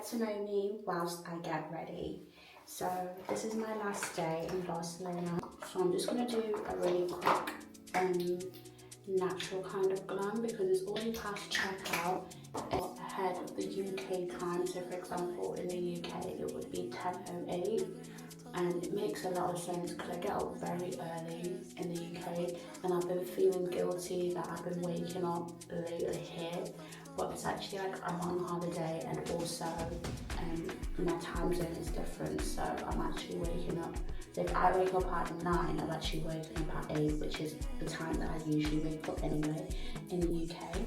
to know me whilst I get ready. So this is my last day in Barcelona. So I'm just going to do a really quick natural kind of glam because it's already past checkout. It's ahead of the UK time. So for example, in the UK it would be 10:08. And it makes a lot of sense because I get up very early in the UK and I've been feeling guilty that I've been waking up later here, but it's actually like I'm on holiday and also my time zone is different, so I'm actually waking up. So if I wake up at 9, I'm actually waking up at 8, which is the time that I usually wake up anyway in the UK.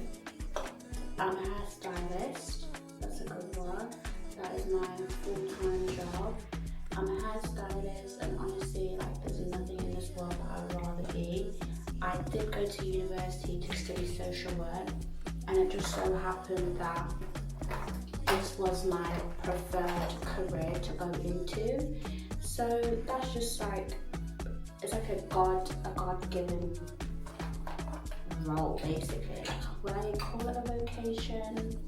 I'm a hairstylist, that's a good one. That is my full-time job. I'm a hairstylist and honestly, like, there's nothing in this world that I would rather be. I did go to university to study social work and it just so happened that this was my preferred career to go into. So that's just like, it's like a God-given role basically. Would I call it a vocation?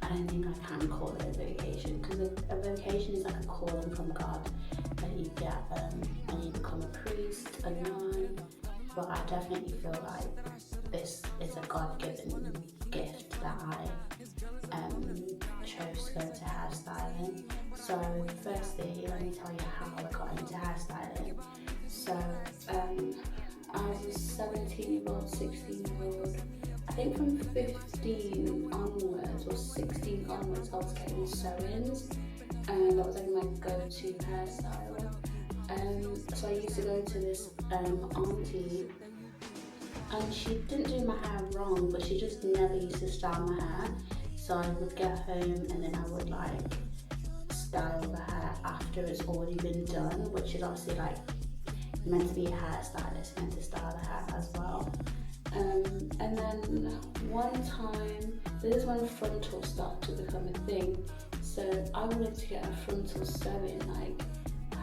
I don't think I can call it a vocation because a vocation is like a calling from God that you get when you become a priest, a nun. But I definitely feel like this is a God-given gift that I chose to go into hairstyling. So firstly, let me tell you how I got into hairstyling. So I was a 17-year-old, 16-year-old. I think from 15 onwards or 16 onwards I was getting sew-ins and that was like my go-to hairstyle. So I used to go to this auntie and she didn't do my hair wrong, but she just never used to style my hair. So I would get home and then I would like style the hair after it's already been done, which is obviously like meant to be a hairstylist, meant to style the hair as well. And then one time, this is when frontal started to become a thing. So I wanted to get a frontal sew-in. Like,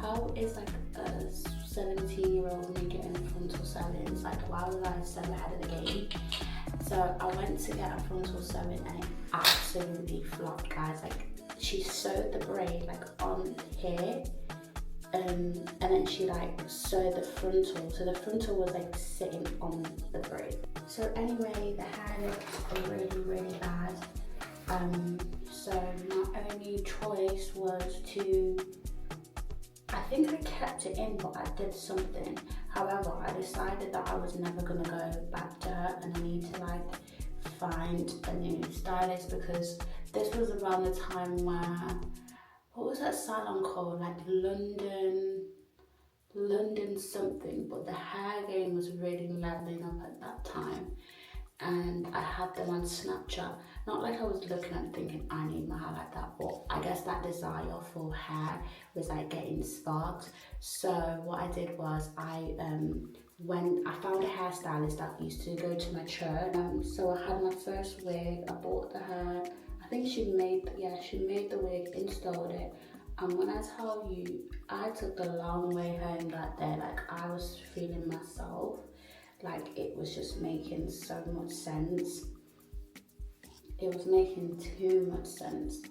how is like a 17-year-old me getting a frontal sew-in? It's like, why was I so ahead of the game? So I went to get a frontal sew-in and it absolutely flopped, guys. Like, she sewed the braid like on here. And then she like sewed the frontal, so the frontal was like sitting on the braid. So anyway, the hair looked really bad. So my only choice was to, I think I kept it in, but I did something. However, I decided that I was never gonna go back to her and I need to like find a new stylist because this was around the time where, what was that salon called? Like London something, but the hair game was really leveling up at that time. And I had them on Snapchat. Not like I was looking at it thinking I need my hair like that, but I guess that desire for hair was like getting sparked. So what I did was I found a hairstylist that used to go to my church. So I had my first wig, I bought the hair. I think she made the wig, installed it, and when I tell you, I took the long way home that day. Like, I was feeling myself, like it was just making so much sense. It was making too much sense.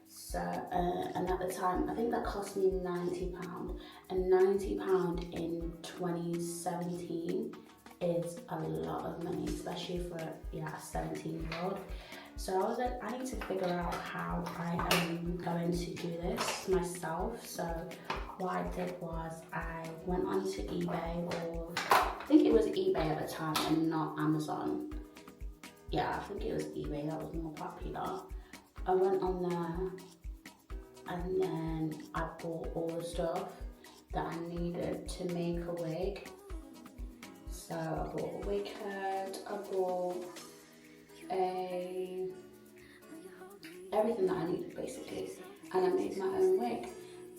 So, and at the time, I think that cost me £90, and £90 in 2017 is a lot of money, especially for a 17-year-old. So I was like, I need to figure out how I am going to do this myself. So what I did was I went onto eBay, or I think it was eBay at the time and not Amazon. Yeah, I think it was eBay that was more popular. I went on there and then I bought all the stuff that I needed to make a wig. So I bought a wig head, I bought everything that I needed basically, and I made my own wig.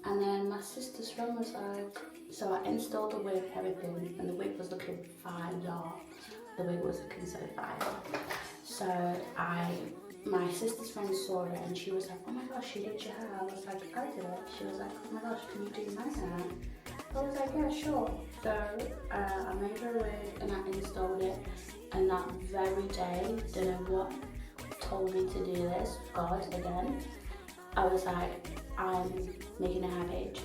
And then my sister's friend was like, so I installed the wig, everything, and the wig was looking fire. The wig was looking so fire. So my sister's friend saw it and she was like, oh my gosh, you did your hair. I was like, I did it. She was like, oh my gosh, can you do my hair? I was like, yeah, sure. So I made her a wig and I installed it, and that very day, don't know what told me to do this, God again, I was like, I'm making a hair page.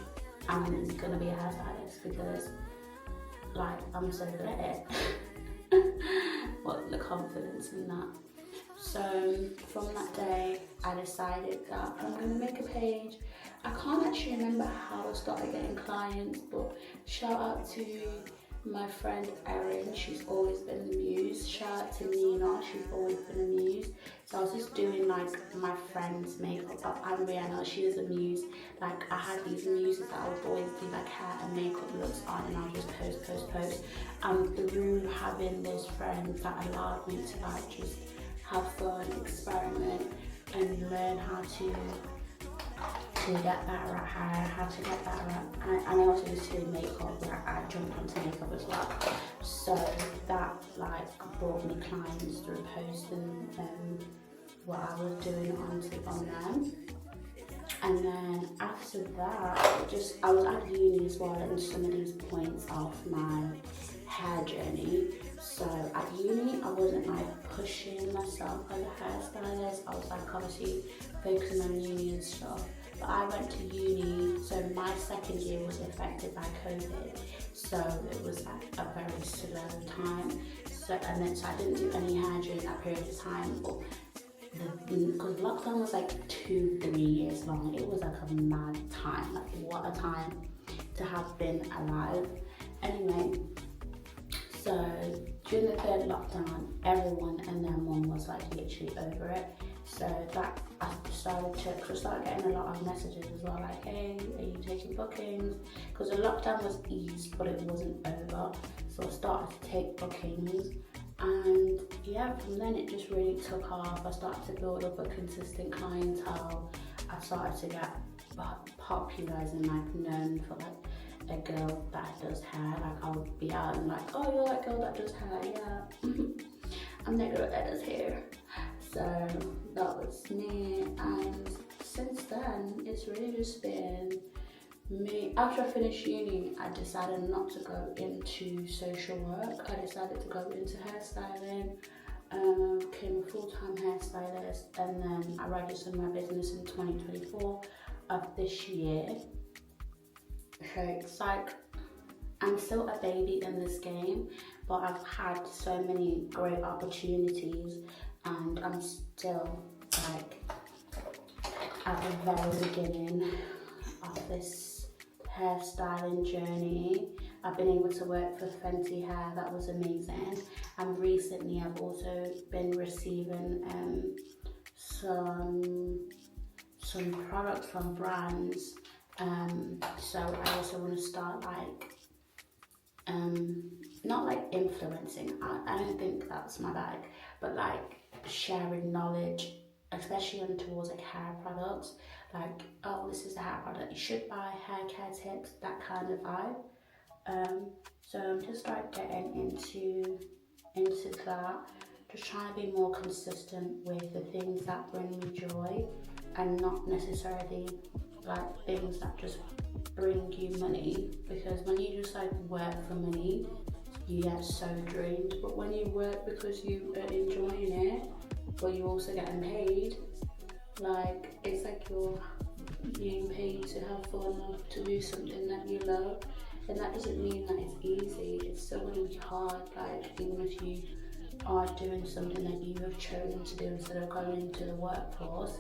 I'm gonna be a hairstylist because like I'm so good at it. But the confidence in that. So from that day, I decided that I'm gonna make a page. I can't actually remember how I started getting clients, but shout out to my friend Erin, she's always been the muse. Shout out to Nina, she's always been a muse. So I was just doing like my friend's makeup. I'm Rihanna, she is a muse. Like I had these muses that I would always do like hair and makeup looks on, and I'll just post. And through having those friends that allowed me to like just have fun, experiment, and learn how to get better at hair, how to get better at, and I also used to do makeup, like I jumped onto makeup as well. So that like brought me clients through posting what I was doing on them. And then after that, I was at uni as well, and some of these points of my hair journey. So at uni, I wasn't like pushing myself as a hairstylist. I was like obviously focusing on uni and stuff. But I went to uni, so my second year was affected by COVID. So it was like a very slow time. So I didn't do any hair during that period of time. But because lockdown was like 2-3 years long, it was like a mad time. Like what a time to have been alive. Anyway, so during the third lockdown, everyone and their mum was like literally over it. So that I started getting a lot of messages as well, like, hey, are you taking bookings? Because the lockdown was eased, but it wasn't over. So I started to take bookings, and yeah, from then it just really took off. I started to build up a consistent clientele. I started to get popular and like known for like a girl that does hair. Like I would be out and like, oh, you're that girl that does hair, yeah. I'm that girl that does hair. So that was me, and since then it's really just been me. After I finished uni, I decided not to go into social work. I decided to go into hairstyling, became a full-time hairstylist, and then I registered my business in 2024 of this year. So it's like I'm still a baby in this game, but I've had so many great opportunities, and I'm still like at the very beginning of this hairstyling journey. I've been able to work for Fenty Hair, that was amazing. And recently I've also been receiving some products from brands. So I also want to start like not like influencing, I don't think that's my bag, but like sharing knowledge, especially on towards like hair products, like, oh, this is the hair product you should buy, hair care tips, that kind of vibe. So I'm just like getting into that, just trying to be more consistent with the things that bring me joy, and not necessarily like things that just bring you money, because when you just like work for money, you get so drained. But when you work because you are enjoying it, but you're also getting paid, like it's like you're being paid to have fun, to do something that you love. And that doesn't mean that it's easy, it's still going to be hard. Like even if you are doing something that you have chosen to do instead of going into the workforce,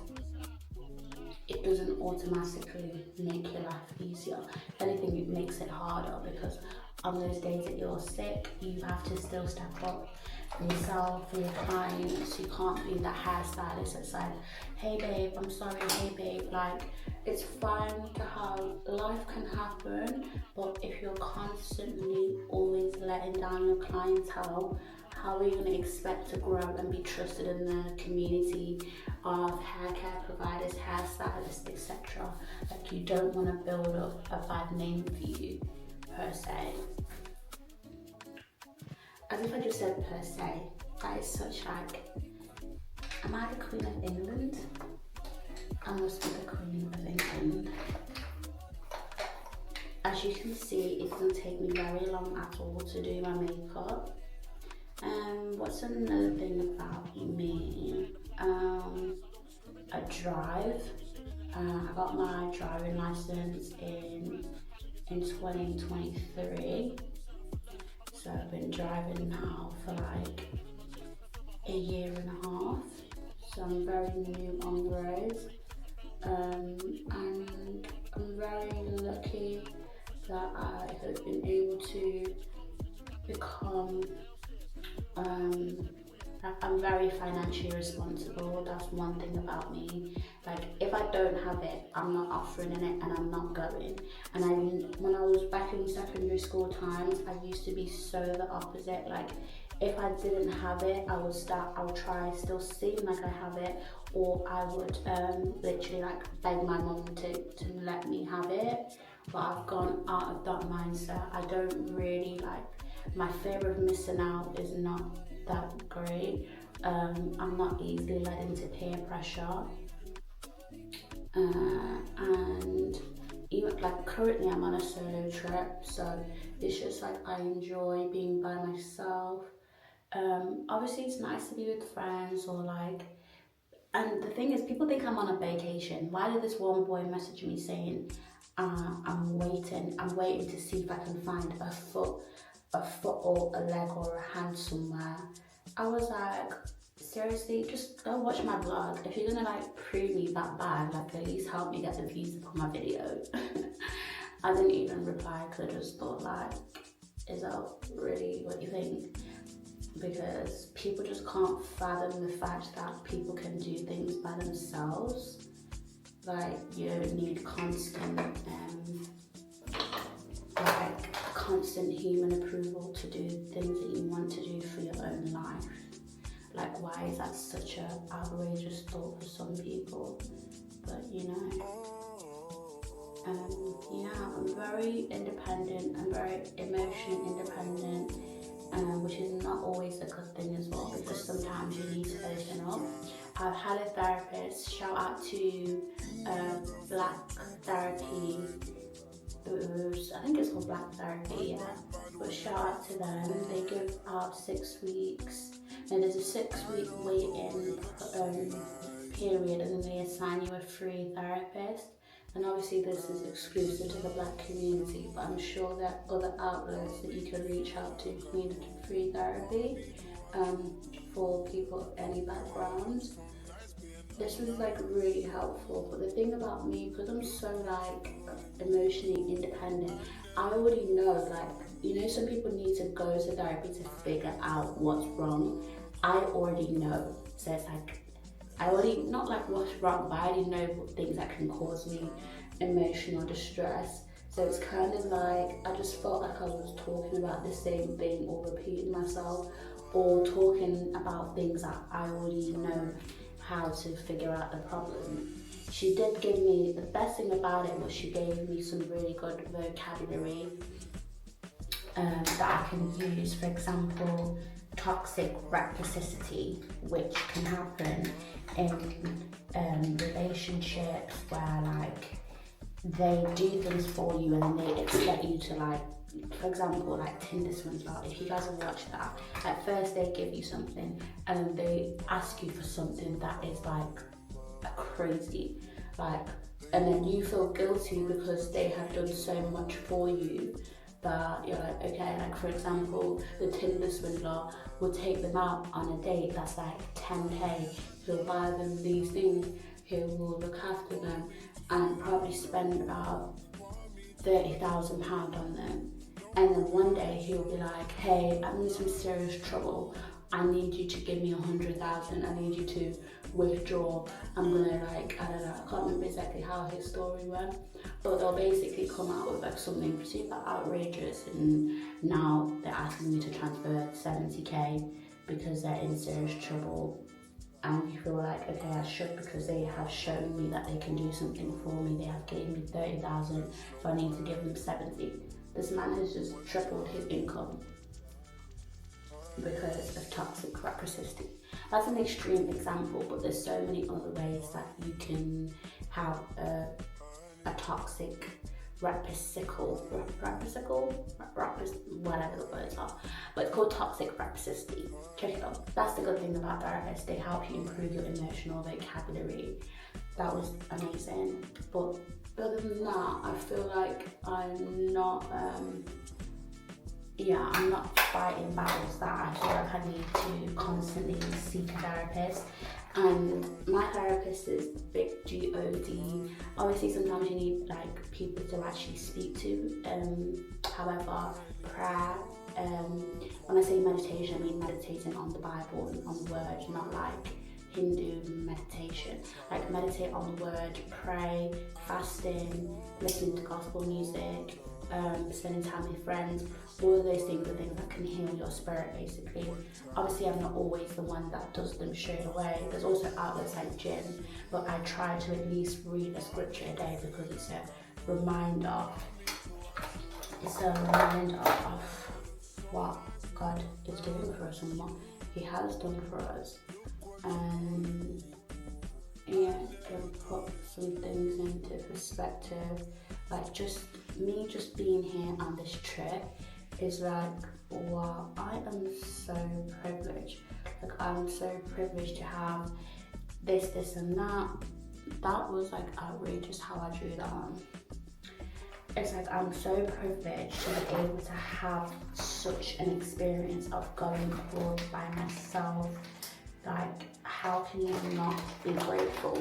it doesn't automatically make your life easier. If anything, it makes it harder, because on those days that you're sick, you have to still step up for yourself, for your clients. You can't be that hairstylist that's like, hey babe, I'm sorry, hey babe. Like, it's fine to have, life can happen, but if you're constantly always letting down your clientele, how are you going to expect to grow and be trusted in the community of hair care providers, hairstylists, etc.? Like, you don't want to build up a bad name for you, per se. As if I just said per se, that is such like, am I the Queen of England? I must be the Queen of England. As you can see, it doesn't take me very long at all to do my makeup. What's another thing about me? I drive. I got my driving license in 2023. So I've been driving now for like a year and a half. So I'm very new on the road. And I'm very lucky that I have been able to become I'm very financially responsible. That's one thing about me. Like, if I don't have it, I'm not offering it and I'm not going. And when I was back in secondary school times, I used to be so the opposite. Like, if I didn't have it, I would try still seem like I have it, or I would literally like beg my mum to let me have it. But I've gone out of that mindset. I don't really like, my fear of missing out is not that great. I'm not easily led into peer pressure. And even like currently I'm on a solo trip, so it's just like I enjoy being by myself. Obviously it's nice to be with friends or like, and the thing is, people think I'm on a vacation. Why did this one boy message me saying, I'm waiting to see if I can find a foot or a leg or a hand somewhere. I was like, seriously, just go watch my vlog. If you're gonna like prove me that bad, like at least help me get the views for my video. I didn't even reply because I just thought like, is that really what you think? Because people just can't fathom the fact that people can do things by themselves. Like, you don't need constant human approval to do things that you want to do for your own life. Like, why is that such an outrageous thought for some people? But you know, yeah, I'm very independent. I'm very emotionally independent. Which is not always a good thing as well, because sometimes you need to open up. I've had a therapist, shout out to Black Therapy, I think it's called Black Therapy, yeah, but shout out to them. They give out 6 weeks, and there's a 6-week wait-in period, and then they assign you a free therapist. And obviously this is exclusive to the Black community, but I'm sure there are other outlets that you can reach out to if you need free therapy for people of any background. This was like really helpful, but the thing about me, because I'm so like emotionally independent, I already know, like, you know, some people need to go to therapy to figure out what's wrong. I already know, so it's like, I already, not like what's wrong, but I already know what things that can cause me emotional distress. So it's kind of like, I just felt like I was talking about the same thing or repeating myself, or talking about things that I already know how to figure out the problem. She did give me, the best thing about it was she gave me some really good vocabulary that I can use. For example, toxic reciprocity, which can happen in relationships where like they do things for you and then they expect you to, like, for example, like Tinder swindler. If you guys have watched that, at first they give you something and then they ask you for something that is like crazy, like, and then you feel guilty because they have done so much for you that you're like, okay, like for example, the Tinder swindler will take them out on a date that's like 10k, he'll buy them these things, he will look after them and probably spend about £30,000 on them. And then one day he'll be like, hey, I'm in some serious trouble, I need you to give me 100,000, I need you to withdraw, I'm gonna, like, I don't know, I can't remember exactly how his story went, but they'll basically come out with like something super outrageous, and now they're asking you to transfer 70k because they're in serious trouble. And you feel like, okay, I should, because they have shown me that they can do something for me. They have given me 30,000, so I need to give them 70. This man has just tripled his income because of toxic reciprocity. That's an extreme example, but there's so many other ways that you can have a toxic whatever the words are, but it's called toxic reciprocity. Check it out. That's the good thing about therapists. They help you improve your emotional vocabulary. that was amazing. But other than that, I feel like I'm not I'm not fighting battles that I feel like I need to constantly seek a therapist. And my therapist is big G-O-D. Obviously sometimes you need like people to actually speak to. However, prayer, when I say meditation, I mean meditating on the Bible and on the word, not like Hindu meditation. Like meditate on the word, pray, fasting, listening to gospel music, spending time with friends. All of those things are things that can heal your spirit, basically. Obviously, I'm not always the one that does them straight away. There's also outlets like gym, but I try to at least read a scripture a day because it's a reminder. It's a reminder of what God is doing for us and what He has done for us. And yeah, it can put some things into perspective. Like just being here on this trip is like, wow, I am so privileged. Like I'm so privileged to have this and that. That was like outrageous how I drew that on. It's like I'm so privileged to be able to have such an experience of going abroad by myself. Like, how can you not be grateful?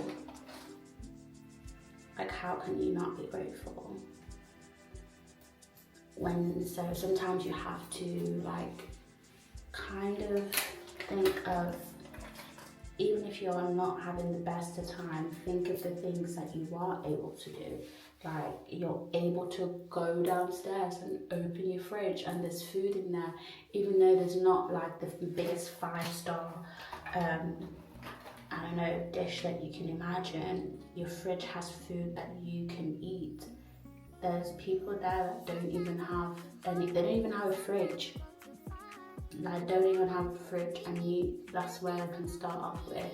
Like, how can you not be grateful? So sometimes you have to like kind of think of, even if you're not having the best of time, think of the things that you are able to do. Like you're able to go downstairs and open your fridge and there's food in there, even though there's not like the biggest 5-star I don't know, dish that you can imagine. Your fridge has food that you can eat. There's people there that don't even have they don't even have a fridge. Like don't even have a fridge, and that's where I can start off with.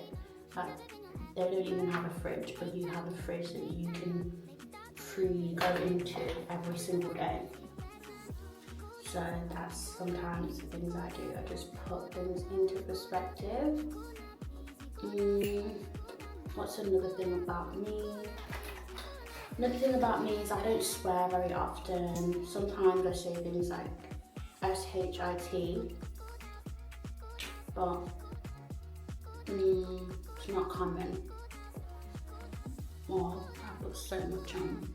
Like they don't even have a fridge, but you have a fridge that you can freely go into every single day. So that's sometimes the things I do. I just put things into perspective. What's another thing about me? Another thing about me is I don't swear very often. Sometimes I say things like S-H-I-T, but it's not common. Oh, I put so much on.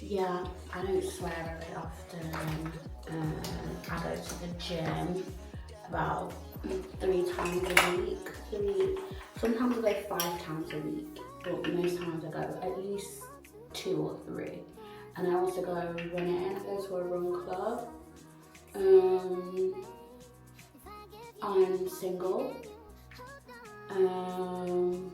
Yeah, I don't swear very often. I go to the gym about 3 times a week. Sometimes I go 5 times a week, but most times I go at least 2 or 3. And I also go running. I go to a run club. I'm single. And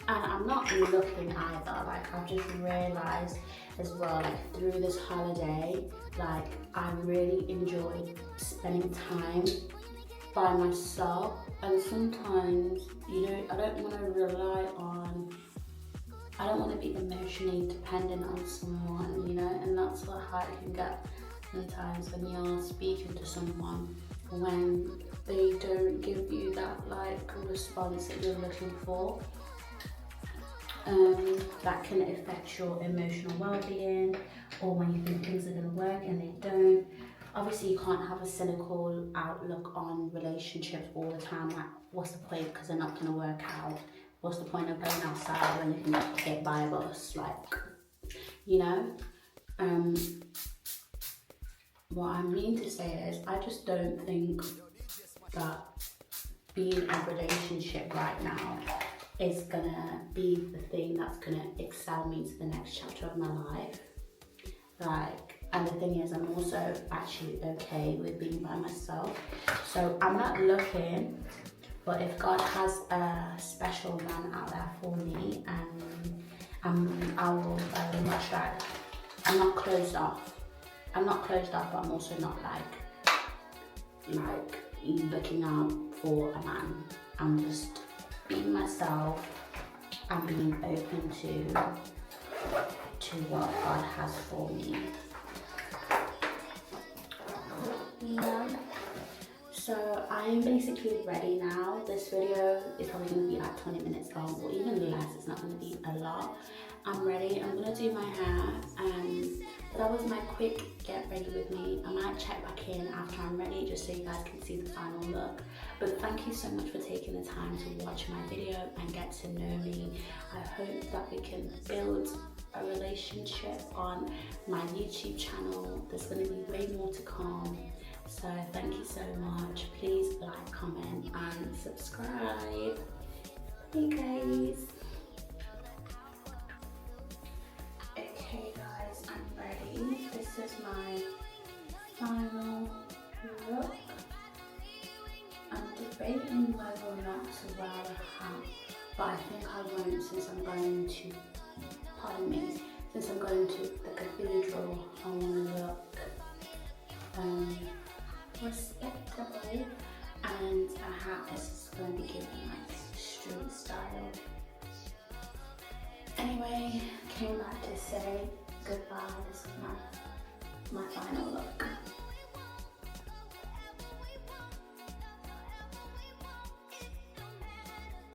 I'm not looking either. Like I've just realised as well, like through this holiday, like I really enjoyed spending time by myself. And sometimes, I don't want to rely on, I don't want to be emotionally dependent on someone, and that's what hard it can get sometimes when you're speaking to someone, when they don't give you that like response that you're looking for. That can affect your emotional well-being, or when you think things are going to work and they don't. Obviously, you can't have a cynical outlook on relationships all the time. Like, what's the point? Because they're not going to work out. What's the point of going outside when you can get hit by a bus? What I mean to say is, I just don't think that being in a relationship right now is gonna be the thing that's gonna excel me to the next chapter of my life. And the thing is, I'm also actually okay with being by myself. So I'm not looking, but if God has a special man out there for me, and I will very much try. I'm not closed off. But I'm also not like looking out for a man. I'm just being myself and being open to to what God has for me. Yeah. So I'm basically ready now. This video is probably going to be like 20 minutes long, or even less. It's not going to be a lot. I'm ready. I'm going to do my hair. That was my quick get ready with me. I might check back in after I'm ready just so you guys can see the final look. But thank you so much for taking the time to watch my video and get to know me. I hope that we can build a relationship on my YouTube channel. There's going to be way more to come. So thank you so much. Please like, comment and subscribe. Hey guys. Okay guys, I'm ready. This is my final look. I'm debating whether or not to wear a hat, but I think I won't since I'm going to, pardon me, since I'm going to the cathedral. I want to look respectable, and a hat is going to be giving like street style. Anyway, came back to say goodbye. This is my final look.